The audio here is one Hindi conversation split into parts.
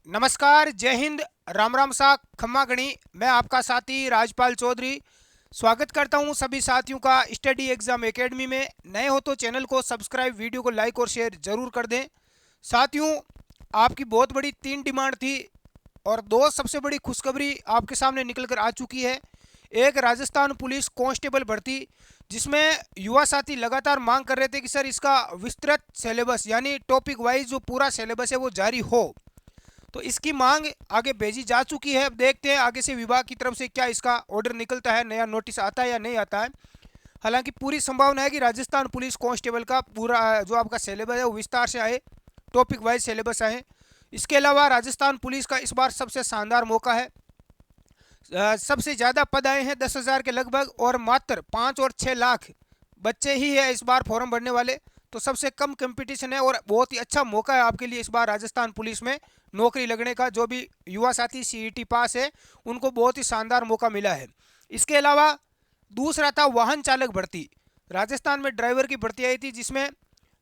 नमस्कार, जय हिंद, राम राम सा खम्मा गणी। मैं आपका साथी राजपाल चौधरी स्वागत करता हूं सभी साथियों का स्टडी एग्जाम एकेडमी में। नए हो तो चैनल को सब्सक्राइब, वीडियो को लाइक और शेयर जरूर कर दें। साथियों, आपकी बहुत बड़ी तीन डिमांड थी और दो सबसे बड़ी खुशखबरी आपके सामने निकल कर आ चुकी है। एक, राजस्थान पुलिस कांस्टेबल भर्ती, जिसमें युवा साथी लगातार मांग कर रहे थे कि सर इसका विस्तृत सिलेबस यानी टॉपिक वाइज जो पूरा सिलेबस है वो जारी हो। तो इसकी मांग आगे भेजी जा चुकी है। अब देखते हैं आगे से विभाग की तरफ से क्या इसका ऑर्डर निकलता है, नया नोटिस आता है या नहीं आता है। हालांकि पूरी संभावना है कि राजस्थान पुलिस कांस्टेबल का पूरा जो आपका सिलेबस है वो विस्तार से आए, टॉपिक वाइज सिलेबस आए। इसके अलावा राजस्थान पुलिस का इस बार सबसे शानदार मौका है। सबसे ज़्यादा पद आए हैं 10,000 के लगभग और मात्र 5 और 6 लाख बच्चे ही है इस बार फॉर्म भरने वाले। तो सबसे कम कंपटीशन है और बहुत ही अच्छा मौका है आपके लिए इस बार राजस्थान पुलिस में नौकरी लगने का। जो भी युवा साथी सीईटी पास है उनको बहुत ही शानदार मौका मिला है। इसके अलावा दूसरा था वाहन चालक भर्ती। राजस्थान में ड्राइवर की भर्ती आई थी जिसमें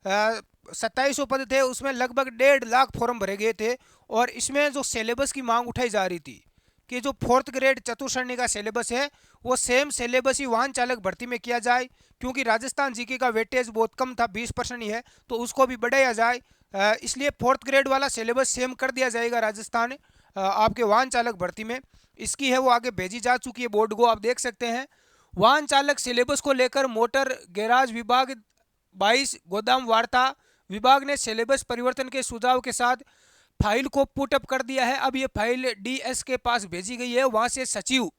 2700 पद थे, उसमें लगभग 1.5 लाख फॉर्म भरे गए थे। और इसमें जो सिलेबस की मांग उठाई जा रही थी कि जो 4th ग्रेड चतुर्थ श्रेणी का सिलेबस है वो सेम सिलेबस ही वाहन चालक भर्ती में किया जाए, क्योंकि राजस्थान जीके का वेटेज बहुत कम था, 20% ही है, तो उसको भी बढ़ाया जाए। इसलिए 4th ग्रेड वाला सिलेबस सेम कर दिया जाएगा राजस्थान आपके वाहन चालक भर्ती में। इसकी है वो आगे भेजी जा चुकी है बोर्ड को, आप देख सकते हैं। वाहन चालक सिलेबस को लेकर मोटर गैराज विभाग 22 गोदाम वार्ता विभाग ने सिलेबस परिवर्तन के सुझाव के साथ फाइल को पुटअप कर दिया है। अब ये फाइल डीएस के पास भेजी गई है, वहां से सचिव,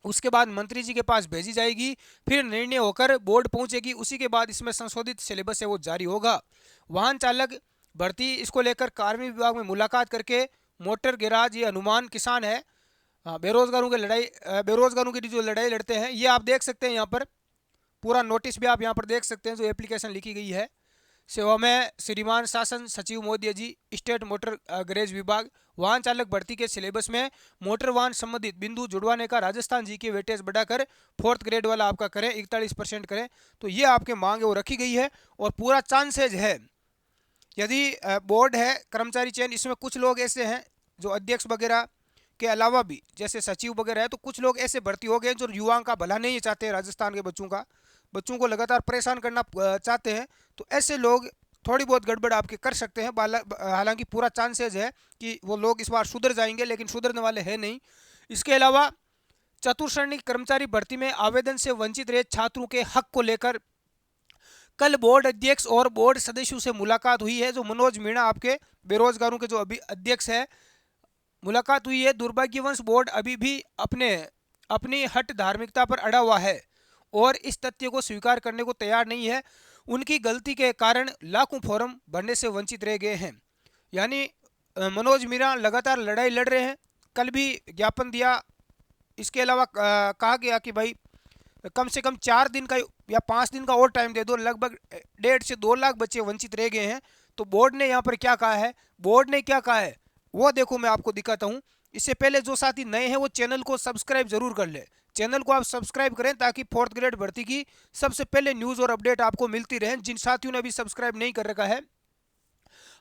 उसके बाद मंत्री जी के पास भेजी जाएगी, फिर निर्णय होकर बोर्ड पहुंचेगी। उसी के बाद इसमें संशोधित सिलेबस है वो जारी होगा। वाहन चालक भर्ती, इसको लेकर कार्मिक विभाग में मुलाकात करके मोटर गैराज, ये हनुमान किसान है, बेरोजगारों की लड़ाई, बेरोजगारों की जो लड़ाई लड़ते हैं, ये आप देख सकते हैं। यहाँ पर पूरा नोटिस भी आप यहाँ पर देख सकते हैं जो एप्लीकेशन लिखी गई है। सेवा में श्रीमान शासन सचिव महोदय जी, स्टेट मोटर गैरेज विभाग, वाहन चालक भर्ती के सिलेबस में मोटर वाहन संबंधित बिंदु जुड़वाने का राजस्थान जी के वेटेज बढ़ाकर 4th ग्रेड वाला आपका करें, 41% करें। तो ये आपके मांग है वो रखी गई है और पूरा चांसेज है। यदि बोर्ड है कर्मचारी चयन, इसमें कुछ लोग ऐसे हैं जो अध्यक्ष वगैरह के अलावा भी जैसे सचिव वगैरह है, तो कुछ लोग ऐसे भर्ती हो गए जो युवाओं का भला नहीं चाहते, राजस्थान के बच्चों को लगातार परेशान करना चाहते हैं। तो ऐसे लोग थोड़ी बहुत गड़बड़ आपके कर सकते हैं। हालांकि पूरा चांसेज है कि वो लोग इस बार सुधर जाएंगे, लेकिन सुधरने वाले हैं नहीं। इसके अलावा चतुर्श्रेणी कर्मचारी भर्ती में आवेदन से वंचित रहे छात्रों के हक को लेकर कल बोर्ड अध्यक्ष और बोर्ड सदस्यों से मुलाकात हुई है। जो मनोज मीणा आपके बेरोजगारों के जो अभी अध्यक्ष है, मुलाकात हुई है। दुर्भाग्यवश बोर्ड अभी भी अपनी हट धार्मिकता पर अड़ा हुआ है और इस तथ्य को स्वीकार करने को तैयार नहीं है। उनकी गलती के कारण लाखों फॉर्म भरने से वंचित रह गए हैं। यानी मनोज मीणा लगातार लड़ाई लड़ रहे हैं, कल भी ज्ञापन दिया। इसके अलावा कहा गया कि भाई कम से कम 4 दिन का या 5 दिन का और टाइम दे दो, लगभग 1.5 से 2 लाख बच्चे वंचित रह गए हैं। तो बोर्ड ने यहाँ पर क्या कहा है, वो देखो मैं आपको दिखाता हूँ। इससे पहले जो साथी नए हैं वो चैनल को सब्सक्राइब जरूर कर ले। चैनल को आप सब्सक्राइब करें ताकि 4th ग्रेड भर्ती की सबसे पहले न्यूज़ और अपडेट आपको मिलती रहे। जिन साथियों ने अभी सब्सक्राइब नहीं कर रखा है,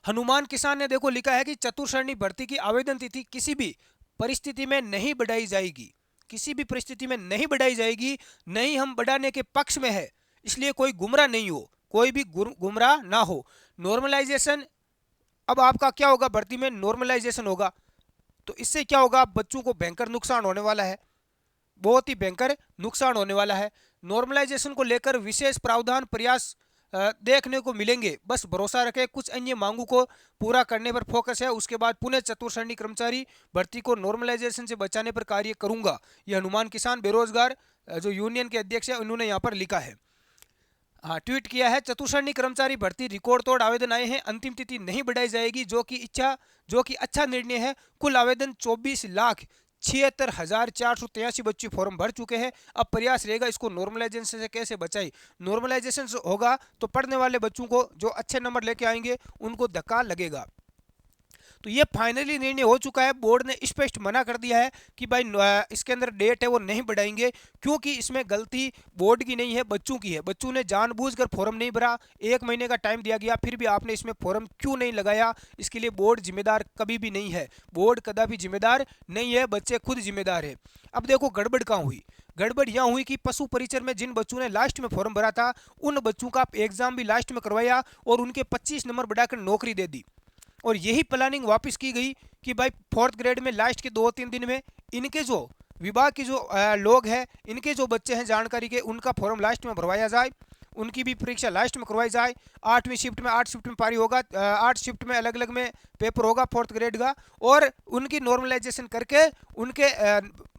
हनुमान किसान ने देखो लिखा है कि चतुर्श्रेणी भर्ती की आवेदन तिथि किसी भी परिस्थिति में नहीं बढ़ाई जाएगी, किसी भी परिस्थिति में नहीं बढ़ाई जाएगी, नहीं हम बढ़ाने के पक्ष में है। इसलिए कोई गुमराह नहीं हो, कोई भी गुमराह ना हो। नॉर्मलाइजेशन, अब आपका क्या होगा, भर्ती में नॉर्मलाइजेशन होगा तो इससे क्या होगा, बच्चों को भयंकर नुकसान होने वाला है, बहुत ही भयंकर नुकसान होने वाला है। नॉर्मलाइजेशन को लेकर विशेष प्रावधान प्रयास देखने को मिलेंगे। बस भरोसा रखें, कुछ अन्य मांगों को पूरा करने पर फोकस है। उसके बाद पुनः चतुर्श्रेणी कर्मचारी भर्ती को नॉर्मलाइजेशन से बचाने पर कार्य करूंगा। ये हनुमान किसान बेरोजगार जो यूनियन के अध्यक्ष है उन्होंने यहाँ पर लिखा है, हाँ ट्वीट किया है। चतुर्श्रेणी कर्मचारी भर्ती रिकॉर्ड तोड़ आवेदन आए हैं, अंतिम तिथि नहीं बढ़ाई जाएगी, जो कि अच्छा निर्णय है। कुल आवेदन 24,76,483 बच्चे फॉर्म भर चुके हैं। अब प्रयास रहेगा इसको नॉर्मलाइजेशन से कैसे बचाई। नॉर्मलाइजेशन होगा तो पढ़ने वाले बच्चों को जो अच्छे नंबर लेके आएंगे उनको धक्का लगेगा। तो ये फाइनली निर्णय हो चुका है। बोर्ड ने स्पष्ट मना कर दिया है कि भाई इसके अंदर डेट है वो नहीं बढ़ाएंगे, क्योंकि इसमें गलती बोर्ड की नहीं है, बच्चों की है। बच्चों ने जानबूझकर फॉर्म नहीं भरा, 1 महीने का टाइम दिया गया, फिर भी आपने इसमें फॉर्म क्यों नहीं लगाया, इसके लिए बोर्ड जिम्मेदार कभी भी नहीं है। बोर्ड कदापि जिम्मेदार नहीं है, बच्चे खुद जिम्मेदार है। अब देखो गड़बड़ कहाँ हुई। गड़बड़ यहाँ हुई कि पशु परिचर में जिन बच्चों ने लास्ट में फॉर्म भरा था, उन बच्चों का एग्जाम भी लास्ट में करवाया और उनके 25 नंबर बढ़ाकर नौकरी दे दी। और यही प्लानिंग वापस की गई कि भाई 4th ग्रेड में लास्ट के 2-3 दिन में इनके जो विभाग के जो लोग हैं, इनके जो बच्चे हैं जानकारी के, उनका फॉर्म लास्ट में भरवाया जाए, उनकी भी परीक्षा लास्ट में करवाई जाए। 8वीं शिफ्ट में 8 शिफ्ट में पारी होगा, 8 शिफ्ट में अलग अलग में पेपर होगा 4th ग्रेड का, और उनकी नॉर्मलाइजेशन करके उनके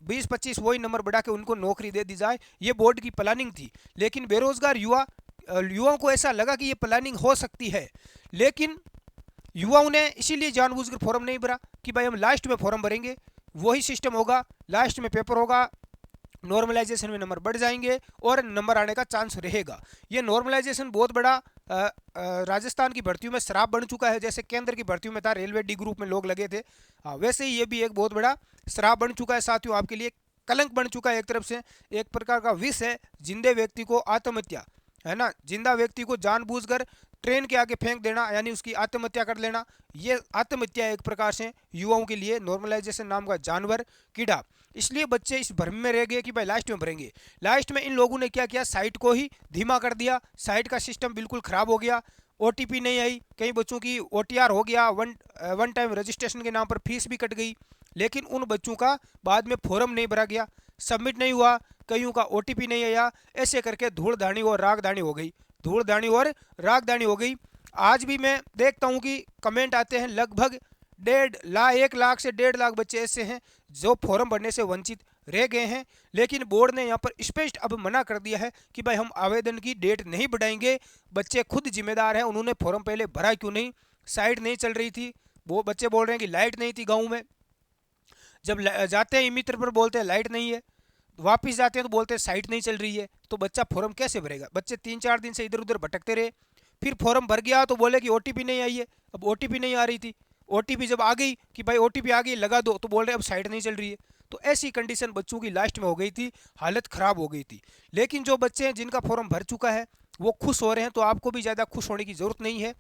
20-25 वही नंबर बढ़ा के उनको नौकरी दे दी जाए। ये बोर्ड की प्लानिंग थी। लेकिन बेरोजगार युवाओं को ऐसा लगा कि ये प्लानिंग हो सकती है, लेकिन युवाओं ने इसीलिए जानबूझकर फॉर्म नहीं भरा कि भाई हम लास्ट में फॉर्म भरेंगे, वही सिस्टम होगा, लास्ट में पेपर होगा, नॉर्मलाइजेशन में नंबर बढ़ जाएंगे और नंबर आने का चांस रहेगा। ये नॉर्मलाइजेशन बहुत बड़ा राजस्थान की भर्तियों में श्राप बन चुका है। जैसे केंद्र की भर्तियों में था, रेलवे डी ग्रुप में लोग लगे थे, वैसे ही ये भी एक बहुत बड़ा श्राप बन चुका है साथियों, आपके लिए कलंक बन चुका है। एक तरफ से एक प्रकार का विष है, जिंदे व्यक्ति को आत्महत्या, है ना, जिंदा व्यक्ति को जानबूझकर ट्रेन के आगे फेंक देना, यानी उसकी आत्महत्या कर लेना, ये आत्महत्या एक प्रकार से युवाओं के लिए नॉर्मलाइजेशन नाम का जानवर कीड़ा। इसलिए बच्चे इस भ्रम में रह गए कि भाई लास्ट में भरेंगे। लास्ट में इन लोगों ने क्या किया, साइट को ही धीमा कर दिया, साइट का सिस्टम बिल्कुल ख़राब हो गया, ओटीपी नहीं आई, कई बच्चों की ओटीआर हो गया, वन टाइम रजिस्ट्रेशन के नाम पर फीस भी कट गई, लेकिन उन बच्चों का बाद में फॉर्म नहीं भरा गया, सबमिट नहीं हुआ, कईयों का ओटीपी नहीं आया, ऐसे करके धूलधानी और रागधानी हो गई, धूलधानी और रागधानी हो गई। आज भी मैं देखता हूँ कि कमेंट आते हैं, लगभग 1.5 लाख से 1.5 लाख बच्चे ऐसे हैं जो फॉर्म भरने से वंचित रह गए हैं। लेकिन बोर्ड ने यहाँ पर स्पष्ट अब मना कर दिया है कि भाई हम आवेदन की डेट नहीं बढ़ाएंगे, बच्चे खुद जिम्मेदार हैं, उन्होंने फॉर्म पहले भरा क्यों नहीं, साइट नहीं चल रही थी, वो बच्चे बोल रहे हैं कि लाइट नहीं थी गाँव में, जब जाते हैं ई मित्र पर बोलते हैं लाइट नहीं है, वापिस जाते हैं तो बोलते हैं साइट नहीं चल रही है, तो बच्चा फॉर्म कैसे भरेगा। बच्चे 3-4 दिन से इधर उधर भटकते रहे, फिर फॉर्म भर गया तो बोले कि ओटीपी नहीं आई है। अब ओटीपी नहीं आ रही थी, ओटीपी जब आ गई कि भाई ओटीपी आ गई लगा दो, तो बोल रहे अब साइट नहीं चल रही है। तो ऐसी कंडीशन बच्चों की लास्ट में हो गई थी, हालत ख़राब हो गई थी। लेकिन जो बच्चे हैं जिनका फॉर्म भर चुका है वो खुश हो रहे हैं, तो आपको भी ज़्यादा खुश होने की ज़रूरत नहीं है,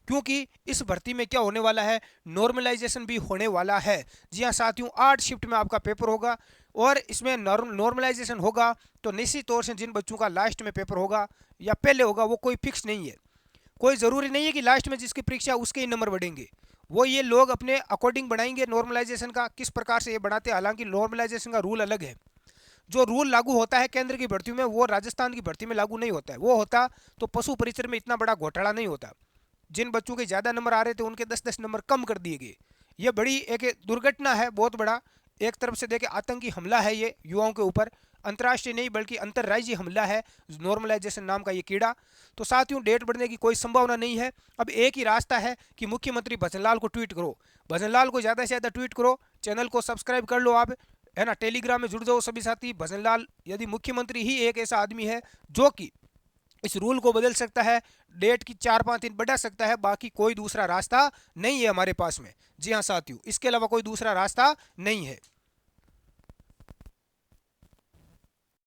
क्योंकि इस भर्ती में क्या होने वाला है, नॉर्मलाइजेशन भी होने वाला है। जी हाँ साथियों, 8 शिफ्ट में आपका पेपर होगा और इसमें नॉर्मलाइजेशन होगा, तो निश्चित तौर से जिन बच्चों का लास्ट में पेपर होगा या पहले होगा वो कोई फिक्स नहीं है। कोई ज़रूरी नहीं है कि लास्ट में जिसकी परीक्षा उसके ही नंबर बढ़ेंगे, वो ये लोग अपने अकॉर्डिंग बनाएंगे नॉर्मलाइजेशन का। किस प्रकार से ये बनाते हैं, हालांकि नॉर्मलाइजेशन का रूल अलग है। जो रूल लागू होता है केंद्र की भर्ती में वो राजस्थान की भर्ती में लागू नहीं होता है। वो होता तो पशु परिचर में इतना बड़ा घोटाला नहीं होता। जिन बच्चों के ज़्यादा नंबर आ रहे थे उनके 10-10 नंबर कम कर दिए गए। ये बड़ी एक दुर्घटना है, बहुत बड़ा। एक तरफ से देखे आतंकी हमला है ये युवाओं के ऊपर, अंतर्राष्ट्रीय नहीं बल्कि अंतर्राज्यीय हमला है नॉर्मलाइजेशन नाम का ये कीड़ा। तो साथियों डेट बढ़ने की कोई संभावना नहीं है। अब एक ही रास्ता है कि मुख्यमंत्री भजनलाल को ट्वीट करो, भजनलाल को ज़्यादा से ज़्यादा ट्वीट करो, चैनल को सब्सक्राइब कर लो आप, है ना, टेलीग्राम में जुड़ जाओ सभी साथी। भजनलाल यदि मुख्यमंत्री ही एक ऐसा आदमी है जो कि इस रूल को बदल सकता है, डेट की 4-5 दिन बढ़ा सकता है, बाकी कोई दूसरा रास्ता नहीं है हमारे पास में। जी हाँ साथियों, इसके अलावा कोई दूसरा रास्ता नहीं है।